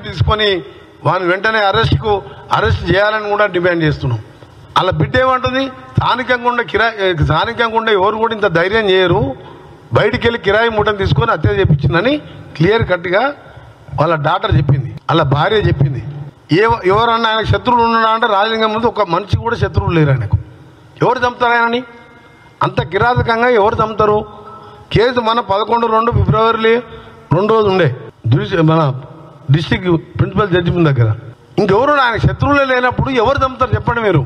తీసుకొని వాని వెంటనే అరెస్ట్ చేయాలని కూడా డిమాండ్ చేస్తున్నాం. అలా బిడ్డ ఏమంటుంది, స్థానికంగా ఉండే ఎవరు కూడా ఇంత ధైర్యం చేయరు, బయటికి వెళ్ళి కిరాయి మూటను తీసుకొని హత్య చేయించిందని క్లియర్ కట్గా వాళ్ళ డాక్టర్ చెప్పింది, వాళ్ళ భార్య చెప్పింది. ఎవరన్నా ఆయనకు శత్రువులు ఉన్నాడా అంటే రాజలింగం ముందు ఒక మనిషి కూడా శత్రువులు లేరు ఆయనకు. ఎవరు చంపుతారు ఆయనని? అంత కిరాతకంగా ఎవరు చంపుతారు? కేసు మన 11/2 ఫిబ్రవరి 2 రోజు ఉండే మన డిస్టిక్ ప్రిన్సిపల్ జడ్జి దగ్గర. ఇంకెవరు ఆయన శత్రువులే లేనప్పుడు ఎవరు చంపుతారు చెప్పండి మీరు?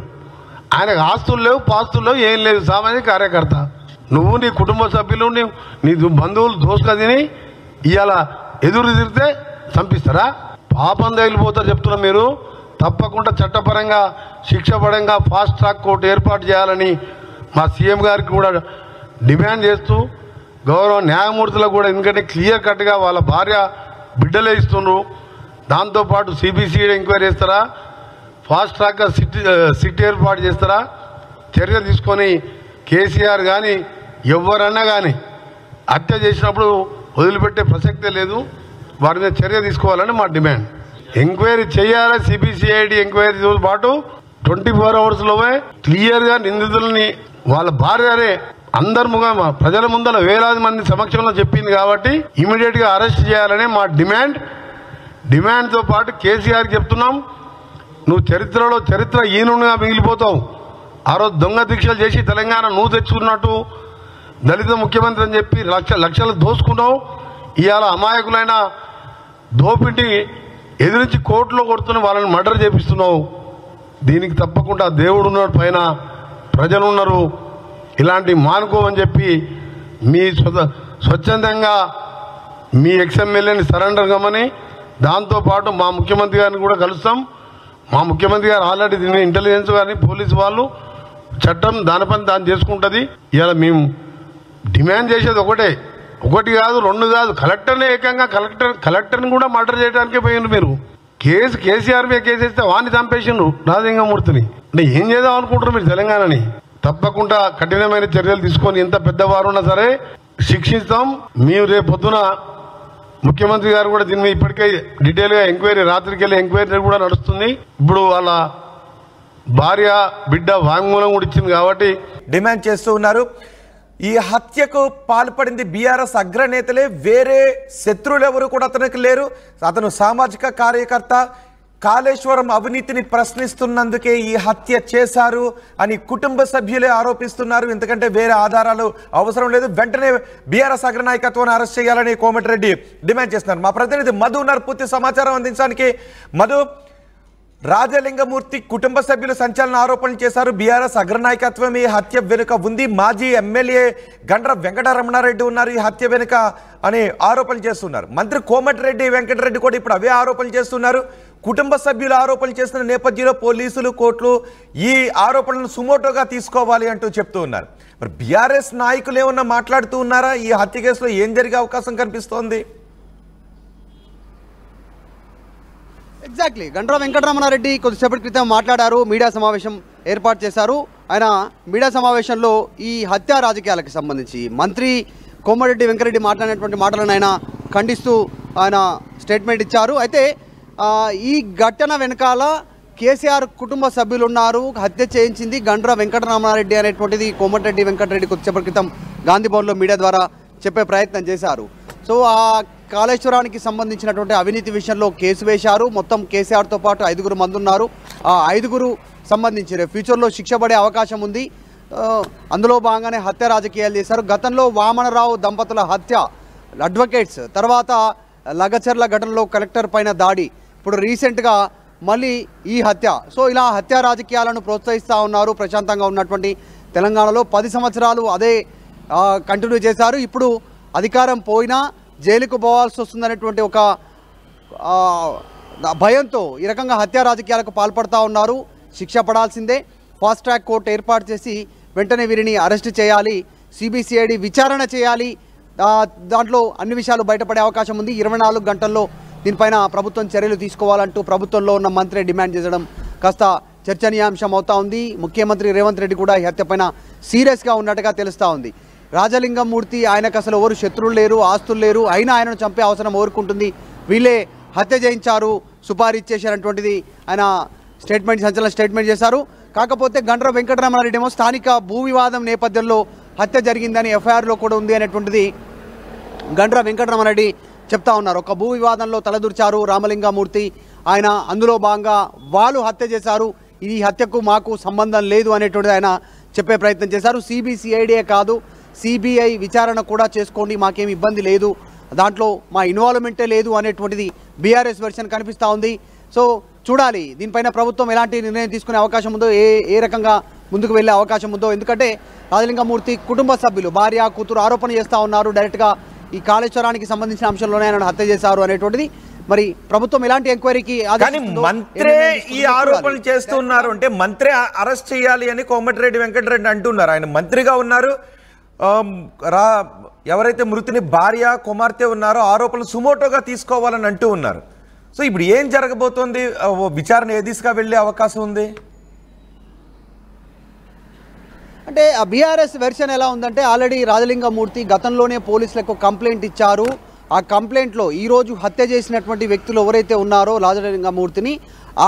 ఆయనకు ఆస్తులు లేవు, పాస్తులు లేవు, ఏం లేదు, సామాజిక కార్యకర్త. నువ్వు నీ కుటుంబ సభ్యులు నీ బంధువులు దోసుక తిని ఇవాళ ఎదురు తిరిగితే చంపిస్తారా? పాపం తగిలిపోతారు చెప్తున్నా. మీరు తప్పకుండా చట్టపరంగా శిక్ష పరంగా ఫాస్ట్ ట్రాక్ కోర్టు ఏర్పాటు చేయాలని మా సీఎం గారికి కూడా డిమాండ్ చేస్తూ, గౌరవ న్యాయమూర్తులకు కూడా, ఎందుకంటే క్లియర్ కట్గా వాళ్ళ భార్య బిడ్డలే ఇస్తున్నారు. దాంతోపాటు సిబిసిఐడి ఎంక్వైరీ చేస్తారా, ఫాస్ట్ ట్రాక్గా సిట్ ఏర్పాటు చేస్తారా, చర్య తీసుకొని కేసీఆర్ కానీ ఎవరన్నా కానీ హత్య చేసినప్పుడు వదిలిపెట్టే ప్రసక్తే లేదు, వారి మీద చర్య తీసుకోవాలని మా డిమాండ్. ఎంక్వైరీ చేయాలి, సిబిసిఐడి ఎంక్వైరీతో పాటు 24 అవర్స్లోనే క్లియర్గా నిందితులని వాళ్ళ భార్యనే అందరి ప్రజల ముందర వేలాది మంది సమక్షంలో చెప్పింది కాబట్టి ఇమీడియట్గా అరెస్ట్ చేయాలనే మా డిమాండ్తో పాటు కేసీఆర్కి చెప్తున్నాం, నువ్వు చరిత్ర ఈనుగా మిగిలిపోతావు. ఆ రోజు దొంగ దీక్షలు చేసి తెలంగాణ నువ్వు తెచ్చుకున్నట్టు దళిత ముఖ్యమంత్రి అని చెప్పి లక్షలు దోసుకున్నావు. ఇవాళ అమాయకులైన దోపిడి ఎదిరించి కోర్టులో కొడుతున్న వాళ్ళని మర్డర్ చేపిస్తున్నావు. దీనికి తప్పకుండా దేవుడు ఉన్నాడు, పైన ప్రజలు ఉన్నారు, ఇలాంటి మానుకోమని చెప్పి మీ స్వచ్ఛందంగా మీ ఎక్స్ఎమ్మెల్యేని సరెండర్ కమ్మని, దాంతోపాటు మా ముఖ్యమంత్రి గారిని కూడా కలుస్తాం. మా ముఖ్యమంత్రి గారు ఆల్రెడీ దీని ఇంటెలిజెన్స్ కానీ పోలీసు వాళ్ళు చట్టం దాని పని దాన్ని చేసుకుంటుంది. ఇలా మేము డిమాండ్ చేసేది ఒకటి కాదు, 2 కాదు, కలెక్టర్నే ఏకంగా కలెక్టర్ని కూడా మర్డర్ చేయడానికే పోయిండ్రు మీరు. కేసీఆర్ మీద కేసు వేస్తే వాడిని చంపేసిండ్రు రాజలింగమూర్తిని. అంటే ఏం చేద్దాం అనుకుంటారు మీరు తెలంగాణని? తప్పకుండా కఠినమైన చర్యలు తీసుకొని ఎంత పెద్దవారు ఉన్నా సరే శిక్షిస్తాం. మేము రేపు పొద్దున ముఖ్యమంత్రి గారు కూడా దీని మీద ఇప్పటికే డీటెయిల్గా ఎంక్వైరీ, రాత్రికి వెళ్ళి ఎంక్వైరీ కూడా నడుస్తుంది. ఇప్పుడు వాళ్ళ భార్య బిడ్డ వాంగ్మూలం కూడా ఇచ్చింది కాబట్టి డిమాండ్ చేస్తూ ఉన్నారు. ఈ హత్యకు పాల్పడింది బీఆర్ఎస్ అగ్రనేతలే, వేరే శత్రువులు ఎవరు కూడా అతనికి లేరు. అతను సామాజిక కార్యకర్త. కాళేశ్వరం అవినీతిని ప్రశ్నిస్తున్నందుకే ఈ హత్య చేశారు అని కుటుంబ సభ్యులే ఆరోపిస్తున్నారు. ఎందుకంటే వేరే ఆధారాలు అవసరం లేదు, వెంటనే బీఆర్ఎస్ అగ్రనాయకత్వాన్ని అరెస్ట్ చేయాలని కోమటిరెడ్డి డిమాండ్ చేస్తున్నారు. మా ప్రతినిధి మధు ఉన్నారు పూర్తి సమాచారం అందించడానికి. మధు, రాజలింగమూర్తి కుటుంబ సభ్యులు సంచలన ఆరోపణలు చేశారు. బీఆర్ఎస్ అగ్రనాయకత్వం ఈ హత్య వెనుక ఉంది. మాజీ ఎమ్మెల్యే గండ్ర వెంకటరమణారెడ్డి ఉన్నారు ఈ హత్య వెనుక అని ఆరోపణలు చేస్తున్నారు. మంత్రి కోమటిరెడ్డి వెంకటరెడ్డి కూడా ఇప్పుడు అవే ఆరోపణలు చేస్తున్నారు. కుటుంబ సభ్యులు ఆరోపణలు చేస్తున్న నేపథ్యంలో పోలీసులు, కోర్టులు ఈ ఆరోపణలను సుమోటోగా తీసుకోవాలి అంటూ చెప్తూ ఉన్నారు. మరి బీఆర్ఎస్ నాయకులు ఏమన్నా మాట్లాడుతూ ఉన్నారా? ఈ హత్య కేసులో ఏం జరిగే అవకాశం కనిపిస్తోంది? ఎగ్జాక్ట్లీ గండ్ర వెంకటరమణారెడ్డి కొద్దిసేపటి క్రితం మాట్లాడారు, మీడియా సమావేశం ఏర్పాటు చేశారు. ఆయన మీడియా సమావేశంలో ఈ హత్య రాజకీయాలకు సంబంధించి మంత్రి కోమటిరెడ్డి వెంకటరెడ్డి మాట్లాడినటువంటి మాటలను ఆయన ఖండిస్తూ ఆయన స్టేట్మెంట్ ఇచ్చారు. అయితే ఈ ఘటన వెనకాల కేసీఆర్ కుటుంబ సభ్యులు ఉన్నారు, హత్య చేయించింది గండ్ర వెంకటరమణారెడ్డి అనేటువంటిది కోమటిరెడ్డి వెంకటరెడ్డి కొద్దిసేపటి క్రితం గాంధీ భవన్లో మీడియా ద్వారా చెప్పే ప్రయత్నం చేశారు. సో ఆ కాళేశ్వరానికి సంబంధించినటువంటి అవినీతి విషయంలో కేసు వేశారు. మొత్తం కేసీఆర్తో పాటు 5 మంది ఉన్నారు. ఆ 5 సంబంధించి ఫ్యూచర్లో శిక్ష పడే అవకాశం ఉంది. అందులో భాగంగానే హత్య రాజకీయాలు చేశారు. గతంలో వామనరావు దంపతుల హత్య, అడ్వకేట్స్, తర్వాత లగచర్ల ఘటనలో కలెక్టర్ పైన దాడి, ఇప్పుడు రీసెంట్గా మళ్ళీ ఈ హత్య. సో ఇలా హత్య రాజకీయాలను ప్రోత్సహిస్తూ ఉన్నారు. ప్రశాంతంగా ఉన్నటువంటి తెలంగాణలో 10 సంవత్సరాలు అదే కంటిన్యూ చేశారు. ఇప్పుడు అధికారం పోయినా జైలుకు పోవాల్సి వస్తుందనేటువంటి ఒక భయంతో ఈ రకంగా హత్య రాజకీయాలకు పాల్పడుతూ ఉన్నారు. శిక్ష పడాల్సిందే. ఫాస్ట్ ట్రాక్ కోర్టు ఏర్పాటు చేసి వెంటనే వీరిని అరెస్ట్ చేయాలి, సిబిసిఐడి విచారణ చేయాలి. దాంట్లో అన్ని విషయాలు బయటపడే అవకాశం ఉంది. 24 గంటల్లో దీనిపైన ప్రభుత్వం చర్యలు తీసుకోవాలంటూ ప్రభుత్వంలో ఉన్న మంత్రి డిమాండ్ చేయడం కాస్త చర్చనీయాంశం అవుతా ఉంది. ముఖ్యమంత్రి రేవంత్ రెడ్డి కూడా ఈ హత్యపైన సీరియస్గా ఉన్నట్టుగా తెలుస్తూ ఉంది. రాజలింగమూర్తి ఆయనకు అసలు ఎవరు శత్రువులు లేరు, ఆస్తులు లేరు, అయినా ఆయనను చంపే అవసరం ఎవరుకుంటుంది, వీళ్ళే హత్య చేయించారు, సుపారీ ఇచ్చేసారనేటువంటిది ఆయన సంచలన స్టేట్మెంట్ చేశారు. కాకపోతే గండ్ర వెంకటరమణారెడ్డి ఏమో స్థానిక భూ వివాదం నేపథ్యంలో హత్య జరిగిందని ఎఫ్ఐఆర్లో కూడా ఉంది అనేటువంటిది గండ్ర వెంకటరమణారెడ్డి చెప్తా ఉన్నారు. ఒక భూ వివాదంలో తలదూర్చారు రామలింగమూర్తి, ఆయన అందులో భాగంగా వాళ్ళు హత్య చేశారు, ఈ హత్యకు మాకు సంబంధం లేదు అనేటువంటిది ఆయన చెప్పే ప్రయత్నం చేశారు. సిబిసిఐడియే కాదు, సిబిఐ విచారణ కూడా చేసుకోండి, మాకేం ఇబ్బంది లేదు, దాంట్లో మా ఇన్వాల్వ్మెంటే లేదు అనేటువంటిది బీఆర్ఎస్ వెర్షన్ కనిపిస్తూ ఉంది. సో చూడాలి దీనిపైన ప్రభుత్వం ఎలాంటి నిర్ణయం తీసుకునే అవకాశం ఉందో, ఏ రకంగా ముందుకు వెళ్ళే అవకాశం ఉందో. ఎందుకంటే రాజలింగమూర్తి కుటుంబ సభ్యులు భార్య కూతురు ఆరోపణ చేస్తూ ఉన్నారు, డైరెక్ట్గా ఈ కాళేశ్వరానికి సంబంధించిన అంశంలోనే ఆయన హత్య చేశారు అనేటువంటిది. మరి ప్రభుత్వం ఎలాంటి ఎంక్వైరీకి మంత్రే ఈ ఆరోపణలు చేస్తున్నారు అంటే మంత్రే అరెస్ట్ చేయాలి అని కోమటిరెడ్డి వెంకటరెడ్డి అంటున్నారు. ఆయన మంత్రిగా ఉన్నారు, ఎవరైతే మృతుని భార్య కుమార్తె ఉన్నారో ఆరోపణలు సుమోటోగా తీసుకోవాలని అంటూ ఉన్నారు. సో ఇప్పుడు ఏం జరగబోతోంది, విచారణ ఏ దిశగా వెళ్ళే అవకాశం ఉంది? అంటే ఆ బీఆర్ఎస్ వెర్షన్ ఎలా ఉందంటే, ఆల్రెడీ రాజలింగమూర్తి గతంలోనే పోలీసులకు కంప్లైంట్ ఇచ్చారు. ఆ కంప్లైంట్లో ఈరోజు హత్య చేసినటువంటి వ్యక్తులు ఎవరైతే ఉన్నారో రాజలింగమూర్తిని,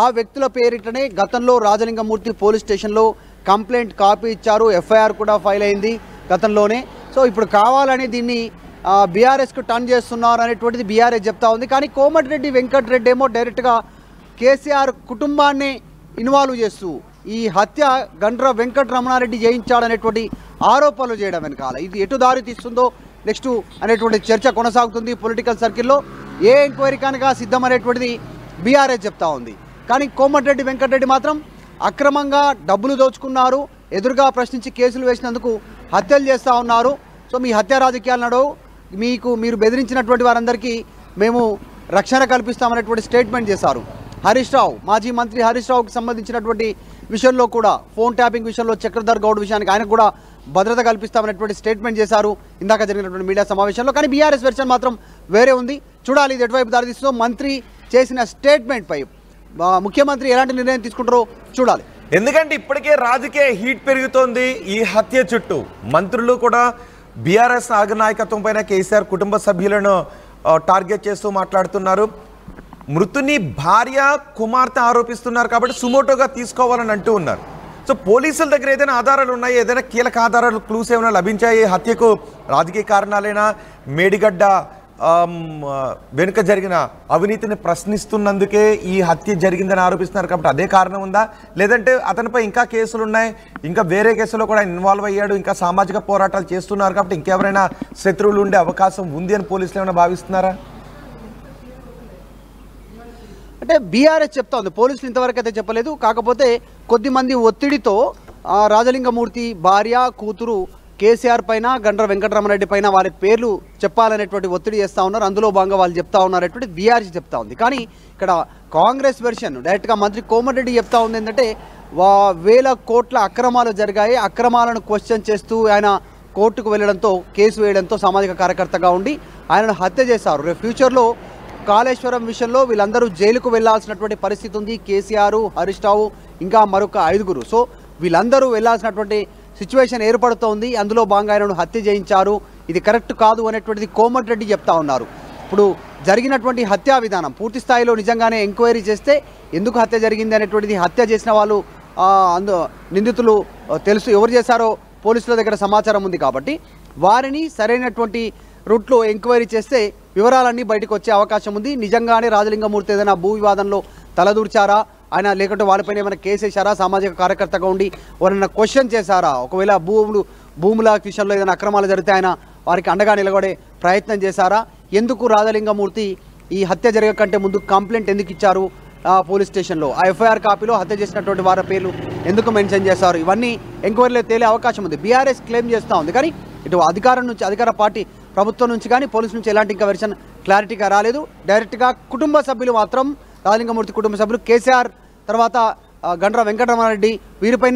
ఆ వ్యక్తుల పేరిటనే గతంలో రాజలింగమూర్తి పోలీస్ స్టేషన్లో కంప్లైంట్ కాపీ ఇచ్చారు, ఎఫ్ఐఆర్ కూడా ఫైల్ అయింది గతంలోనే. సో ఇప్పుడు కావాలని దీన్ని బీఆర్ఎస్కు టర్న్ చేస్తున్నారు అనేటువంటిది బీఆర్ఎస్ చెప్తా ఉంది. కానీ కోమటిరెడ్డి వెంకటరెడ్డి ఏమో డైరెక్ట్గా కేసీఆర్ కుటుంబాన్ని ఇన్వాల్వ్ చేస్తూ ఈ హత్య గండ్ర వెంకటరమణారెడ్డి చేయించాడనేటువంటి ఆరోపణలు చేయడం వెనకాల ఇది ఎటు దారి తీస్తుందో నెక్స్ట్ అనేటువంటి చర్చ కొనసాగుతుంది పొలిటికల్ సర్కిల్లో. ఏ ఎంక్వైరీ కనుక సిద్ధం అనేటువంటిది బీఆర్ఎస్ చెప్తా ఉంది. కానీ కోమటిరెడ్డి వెంకటరెడ్డి మాత్రం అక్రమంగా డబ్బులు దోచుకున్నారు, ఎదురుగా ప్రశ్నించి కేసులు వేసినందుకు హత్యలు చేస్తూ ఉన్నారు. సో మీ హత్య రాజకీయాలు నడవు, మీరు బెదిరించినటువంటి వారందరికీ మేము రక్షణ కల్పిస్తామనేటువంటి స్టేట్మెంట్ చేశారు. హరీష్ రావు, మాజీ మంత్రి హరీష్ రావుకి సంబంధించినటువంటి విషయంలో కూడా ఫోన్ ట్యాపింగ్ విషయంలో చక్రధర్ గౌడ్ విషయానికి ఆయనకు కూడా భద్రత కల్పిస్తామనేటువంటి స్టేట్మెంట్ చేశారు ఇందాక జరిగినటువంటి మీడియా సమావేశంలో. కానీ బీఆర్ఎస్ వెర్షన్ మాత్రం వేరే ఉంది. చూడాలి ఇది ఎటువైపు దారితీస్తుందో. మంత్రి చేసిన స్టేట్మెంట్పై ముఖ్యమంత్రి ఎలాంటి నిర్ణయం తీసుకుంటారో చూడాలి. ఎందుకంటే ఇప్పటికే రాజకీయ హీట్ పెరుగుతోంది ఈ హత్య చుట్టూ. మంత్రులు కూడా బీఆర్ఎస్ నాయకత్వం పైన కేసీఆర్ కుటుంబ సభ్యులను టార్గెట్ చేస్తూ మాట్లాడుతున్నారు. మృతుని భార్య కుమార్తె ఆరోపిస్తున్నారు కాబట్టి సుమోటోగా తీసుకోవాలని అంటూ ఉన్నారు. సో పోలీసుల దగ్గర ఏదైనా ఆధారాలు ఉన్నాయి, ఏదైనా కీలక ఆధారాలు క్లూస్ ఏమైనా లభించాయి? హత్యకు రాజకీయ కారణాలైనా, మేడిగడ్డ వెనుక జరిగిన అవినీతిని ప్రశ్నిస్తున్నందుకే ఈ హత్య జరిగిందని ఆరోపిస్తున్నారు కాబట్టి అదే కారణం ఉందా? లేదంటే అతనిపై ఇంకా కేసులు ఉన్నాయి, ఇంకా వేరే కేసులో కూడా ఇన్వాల్వ్ అయ్యాడు, ఇంకా సామాజిక పోరాటాలు చేస్తున్నారు కాబట్టి ఇంకెవరైనా శత్రువులు ఉండే అవకాశం ఉంది అని పోలీసులు ఏమైనా భావిస్తున్నారా? అంటే బీఆర్ఎస్ చెప్తా ఉంది, పోలీసులు ఇంతవరకు అయితే చెప్పలేదు. కాకపోతే కొద్దిమంది ఒత్తిడితో రాజలింగమూర్తి భార్య కూతురు కేసీఆర్ పైన గండ్ర వెంకటరమణారెడ్డి పైన వారి పేర్లు చెప్పాలనేటువంటి ఒత్తిడి చేస్తూ ఉన్నారు. అందులో భాగంగా వాళ్ళు చెప్తా ఉన్నారనేటువంటి బీఆర్ఎస్ చెప్తా ఉంది. కానీ ఇక్కడ కాంగ్రెస్ వెర్షన్ డైరెక్ట్గా మంత్రి కోమటిరెడ్డి చెప్తా ఉంది ఏంటంటే, వేల కోట్ల అక్రమాలు జరిగాయి, అక్రమాలను క్వశ్చన్ చేస్తూ ఆయన కోర్టుకు వెళ్ళడంతో, కేసు వేయడంతో సామాజిక కార్యకర్తగా ఉండి ఆయనను హత్య చేశారు. రేపు ఫ్యూచర్లో కాళేశ్వరం విషయంలో వీళ్ళందరూ జైలుకు వెళ్లాల్సినటువంటి పరిస్థితి ఉంది. కేసీఆర్, హరీష్ రావు, ఇంకా మరొక 5. సో వీళ్ళందరూ వెళ్లాల్సినటువంటి సిచ్యువేషన్ ఏర్పడుతోంది. అందులో భాగంగా ఆయనను హత్య చేయించారు, ఇది కరెక్ట్ కాదు అనేటువంటిది కోమటిరెడ్డి చెప్తా ఉన్నారు. ఇప్పుడు జరిగినటువంటి హత్యా విధానం పూర్తి స్థాయిలో నిజంగానే ఎంక్వైరీ చేస్తే ఎందుకు హత్య జరిగింది అనేటువంటిది, హత్య చేసిన వాళ్ళు నిందితులు తెలుసు ఎవరు చేశారో పోలీసుల దగ్గర సమాచారం ఉంది కాబట్టి వారిని సరైనటువంటి రూట్లో ఎంక్వైరీ చేస్తే వివరాలన్నీ బయటకు వచ్చే అవకాశం ఉంది. నిజంగానే రాజలింగమూర్తి ఏదైనా భూ వివాదంలో తలదూర్చారా, ఆయన లేకుంటే వాళ్ళపైన ఏమైనా కేసు వేశారా, సామాజిక కార్యకర్తగా ఉండి ఎవరైనా క్వశ్చన్ చేశారా, ఒకవేళ భూముల విషయంలో ఏదైనా అక్రమాలు జరిగితే ఆయన వారికి అండగా నిలబడే ప్రయత్నం చేశారా, ఎందుకు రాజలింగమూర్తి ఈ హత్య జరగకంటే ముందు కంప్లైంట్ ఎందుకు ఇచ్చారు పోలీస్ స్టేషన్లో, ఆ ఎఫ్ఐఆర్ కాపీలో హత్య చేసినటువంటి వారి పేర్లు ఎందుకు మెన్షన్ చేశారు, ఇవన్నీ ఎంక్వైరీలో తేలే అవకాశం ఉంది. బీఆర్ఎస్ క్లెయిమ్ చేస్తూ ఉంది. కానీ ఇటు అధికార పార్టీ ప్రభుత్వం నుంచి కానీ పోలీసు నుంచి ఎలాంటి ఇంకా వెర్షన్ క్లారిటీగా రాలేదు. డైరెక్ట్గా కుటుంబ సభ్యులు మాత్రం రాజలింగమూర్తి కుటుంబ సభ్యులు కేసీఆర్ తర్వాత గండ్ర వెంకటరమణారెడ్డి వీరిపైన